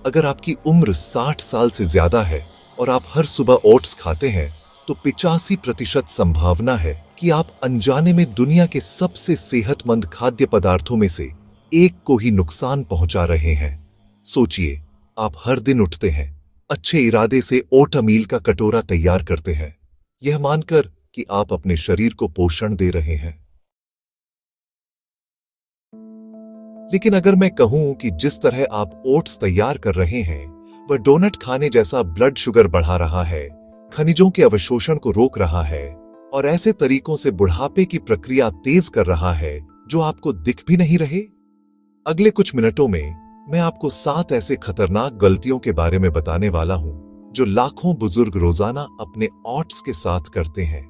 अगर आपकी उम्र 60 साल से ज्यादा है और आप हर सुबह ओट्स खाते हैं तो 85% संभावना है कि आप अनजाने में दुनिया के सबसे सेहतमंद खाद्य पदार्थों में से एक को ही नुकसान पहुंचा रहे हैं। सोचिए, आप हर दिन उठते हैं, अच्छे इरादे से ओटमील का कटोरा तैयार करते हैं, यह मानकर कि आप अपने शरीर को पोषण दे रहे हैं। लेकिन अगर मैं कहूं कि जिस तरह आप ओट्स तैयार कर रहे हैं वह डोनट खाने जैसा ब्लड शुगर बढ़ा रहा है, खनिजों के अवशोषण को रोक रहा है और ऐसे तरीकों से बुढ़ापे की प्रक्रिया तेज कर रहा है जो आपको दिख भी नहीं रहे। अगले कुछ मिनटों में मैं आपको 7 ऐसे खतरनाक गलतियों के बारे में बताने वाला हूं जो लाखों बुजुर्ग रोजाना अपने ओट्स के साथ करते हैं,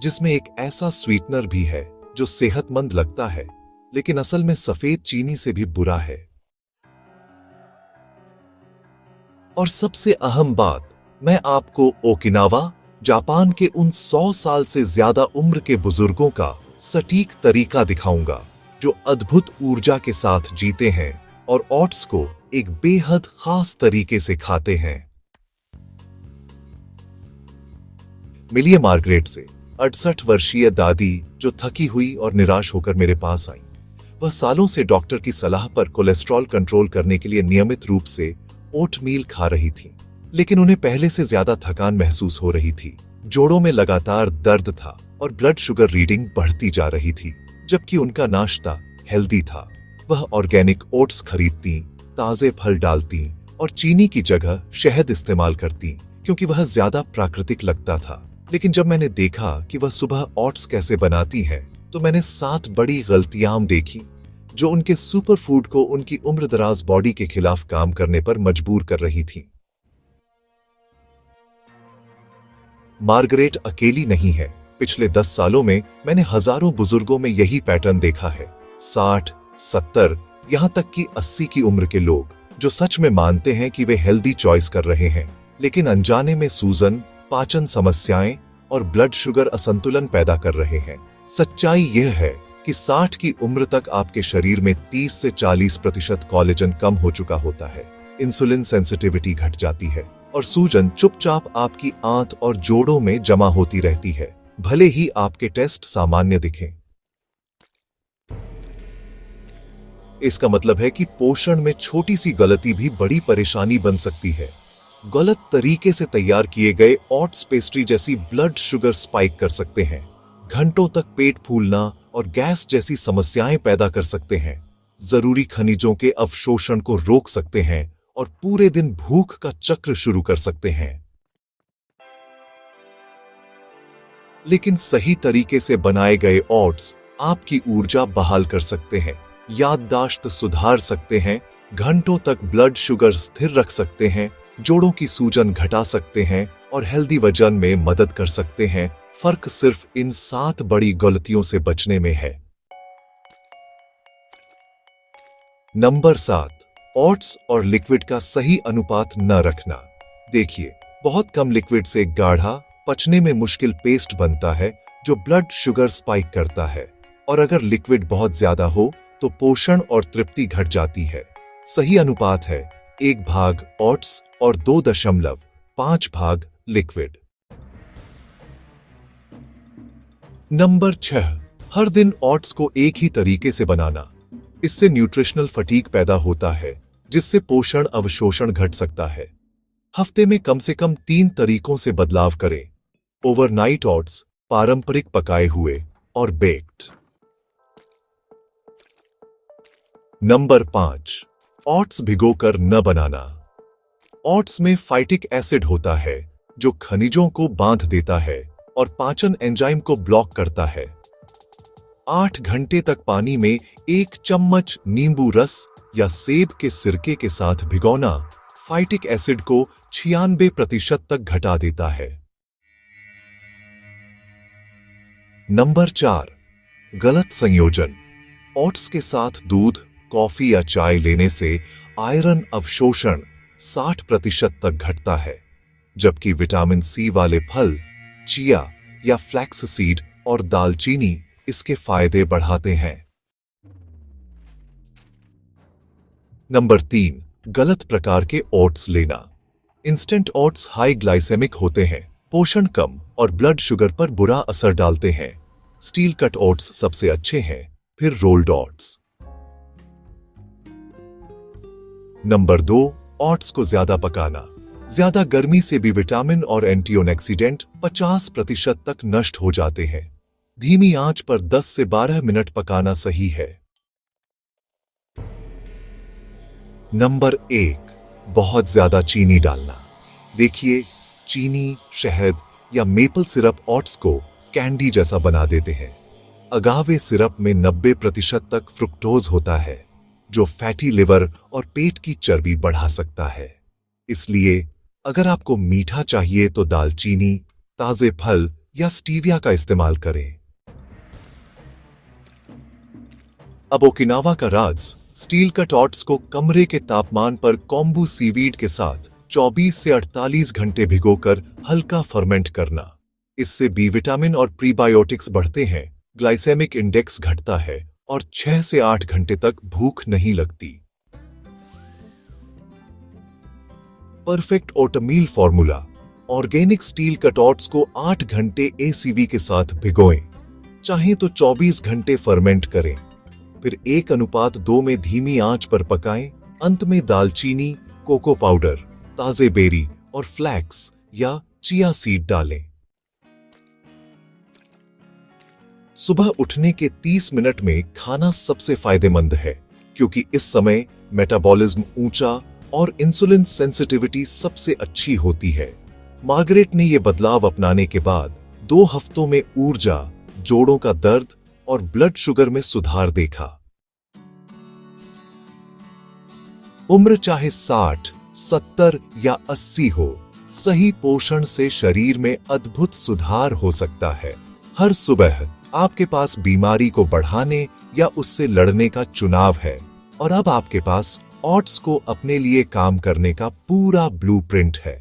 जिसमें एक ऐसा स्वीटनर भी है जो सेहतमंद लगता है लेकिन असल में सफेद चीनी से भी बुरा है। और सबसे अहम बात, मैं आपको ओकिनावा, जापान के उन 100 साल से ज्यादा उम्र के बुजुर्गों का सटीक तरीका दिखाऊंगा जो अद्भुत ऊर्जा के साथ जीते हैं और ओट्स को एक बेहद खास तरीके से खाते हैं। मिलिए मार्गरेट से, 68 वर्षीय दादी जो थकी हुई और निराश होकर मेरे पास आई। वह सालों से डॉक्टर की सलाह पर कोलेस्ट्रॉल कंट्रोल करने के लिए नियमित रूप से ओटमील खा रही थी, लेकिन उन्हें पहले से ज्यादा थकान महसूस हो रही थी, जोड़ों में लगातार दर्द था और ब्लड शुगर रीडिंग बढ़ती जा रही थी। जबकि उनका नाश्ता हेल्दी था, वह ऑर्गेनिक ओट्स खरीदती, ताजे फल डालती और चीनी की जगह शहद इस्तेमाल करती क्योंकि वह ज्यादा प्राकृतिक लगता था। लेकिन जब मैंने देखा कि वह सुबह ओट्स कैसे बनाती है तो मैंने 7 बड़ी गलतियां देखी जो उनके सुपर फूड को उनकी उम्रदराज बॉडी के खिलाफ काम करने पर मजबूर कर रही थी। मार्गरेट अकेली नहीं है। पिछले 10 सालों में मैंने हजारों बुजुर्गों में यही पैटर्न देखा है। 60, 70, यहां तक कि 80 की उम्र के लोग जो सच में मानते हैं कि वे हेल्दी चॉइस कर रहे हैं, लेकिन अनजाने में सूजन, पाचन समस्याएं और ब्लड शुगर असंतुलन पैदा कर रहे हैं। सच्चाई यह है कि 60 की उम्र तक आपके शरीर में 30 से 40% कोलेजन कम हो चुका होता है, इंसुलिन सेंसिटिविटी घट जाती है और सूजन चुपचाप आपकी आंत और जोड़ों में जमा होती रहती है, भले ही आपके टेस्ट सामान्य दिखें। इसका मतलब है कि पोषण में छोटी सी गलती भी बड़ी परेशानी बन सकती है। गलत तरीके से तैयार किए गए ओट्स पेस्ट्री जैसी ब्लड शुगर स्पाइक कर सकते हैं, घंटों तक पेट फूलना और गैस जैसी समस्याएं पैदा कर सकते हैं, जरूरी खनिजों के अवशोषण को रोक सकते हैं और पूरे दिन भूख का चक्र शुरू कर सकते हैं। लेकिन सही तरीके से बनाए गए ओट्स आपकी ऊर्जा बहाल कर सकते हैं, याददाश्त सुधार सकते हैं, घंटों तक ब्लड शुगर स्थिर रख सकते हैं, जोड़ों की सूजन घटा सकते हैं और हेल्दी वजन में मदद कर सकते हैं। फर्क सिर्फ इन 7 बड़ी गलतियों से बचने में है। नंबर 7, ओट्स और लिक्विड का सही अनुपात न रखना। देखिए, बहुत कम लिक्विड से गाढ़ा, पचने में मुश्किल पेस्ट बनता है जो ब्लड शुगर स्पाइक करता है, और अगर लिक्विड बहुत ज्यादा हो तो पोषण और तृप्ति घट जाती है। सही अनुपात है 1 भाग ओट्स और 2.5 भाग लिक्विड। नंबर 6, हर दिन ओट्स को एक ही तरीके से बनाना। इससे न्यूट्रिशनल फटीग पैदा होता है जिससे पोषण अवशोषण घट सकता है। हफ्ते में कम से कम 3 तरीकों से बदलाव करें: ओवरनाइट ओट्स, पारंपरिक पकाए हुए और बेक्ड। नंबर 5, ओट्स भिगोकर न बनाना। ओट्स में फाइटिक एसिड होता है जो खनिजों को बांध देता है और पाचन एंजाइम को ब्लॉक करता है। 8 घंटे तक पानी में 1 चम्मच नींबू रस या सेब के सिरके के साथ भिगोना फाइटिक एसिड को 96% तक घटा देता है। नंबर 4, गलत संयोजन। ओट्स के साथ दूध, कॉफी या चाय लेने से आयरन अवशोषण 60% तक घटता है, जबकि विटामिन सी वाले फल, चिया या फ्लैक्स सीड और दालचीनी इसके फायदे बढ़ाते हैं। नंबर 3, गलत प्रकार के ओट्स लेना। इंस्टेंट ओट्स हाई ग्लाइसेमिक होते हैं, पोषण कम और ब्लड शुगर पर बुरा असर डालते हैं। स्टील कट ओट्स सबसे अच्छे हैं, फिर रोल्ड ओट्स। नंबर 2, ओट्स को ज्यादा पकाना। ज्यादा गर्मी से भी विटामिन और एंटीऑक्सीडेंट 50% तक नष्ट हो जाते हैं। धीमी आंच पर 10 से 12 मिनट पकाना सही है। नंबर 1, बहुत ज्यादा चीनी डालना। देखिए, चीनी, शहद या मेपल सिरप ओट्स को कैंडी जैसा बना देते हैं। अगावे सिरप में 90% तक फ्रुक्टोज होता है, जो फैटी लिवर और पेट की चर्बी बढ़ा सकता है। इसलिए अगर आपको मीठा चाहिए तो दालचीनी, ताजे फल या स्टीविया का इस्तेमाल करें। अब ओकिनावा का राज, स्टील कट ओट्स को कमरे के तापमान पर कॉम्बू सीवीड के साथ 24 से 48 घंटे भिगोकर हल्का फर्मेंट करना। इससे बी विटामिन और प्रीबायोटिक्स बढ़ते हैं, ग्लाइसेमिक इंडेक्स घटता है और 6 से 8 घंटे तक भूख नहीं लगती। Perfect oatmeal formula. Organic steel cut oats को 8 घंटे एसीवी के साथ भिगोएं। चाहे तो 24 घंटे फर्मेंट करें, फिर 1:2 में धीमी आंच पर पकाएं। अंत में दालचीनी, कोको पाउडर, ताजे बेरी और फ्लैक्स या चिया सीड डालें। सुबह उठने के 30 मिनट में खाना सबसे फायदेमंद है, क्योंकि इस समय मेटाबॉलिज्म ऊंचा और इंसुलिन सेंसिटिविटी सबसे अच्छी होती है। मार्गरेट ने यह बदलाव अपनाने के बाद 2 हफ्तों में ऊर्जा, जोड़ों का दर्द और ब्लड शुगर में सुधार देखा। उम्र चाहे 60, 70 या 80 हो, सही पोषण से शरीर में अद्भुत सुधार हो सकता है। हर सुबह आपके पास बीमारी को बढ़ाने या उससे लड़ने का चुनाव है, और अब आपके पास ओट्स को अपने लिए काम करने का पूरा ब्लूप्रिंट है।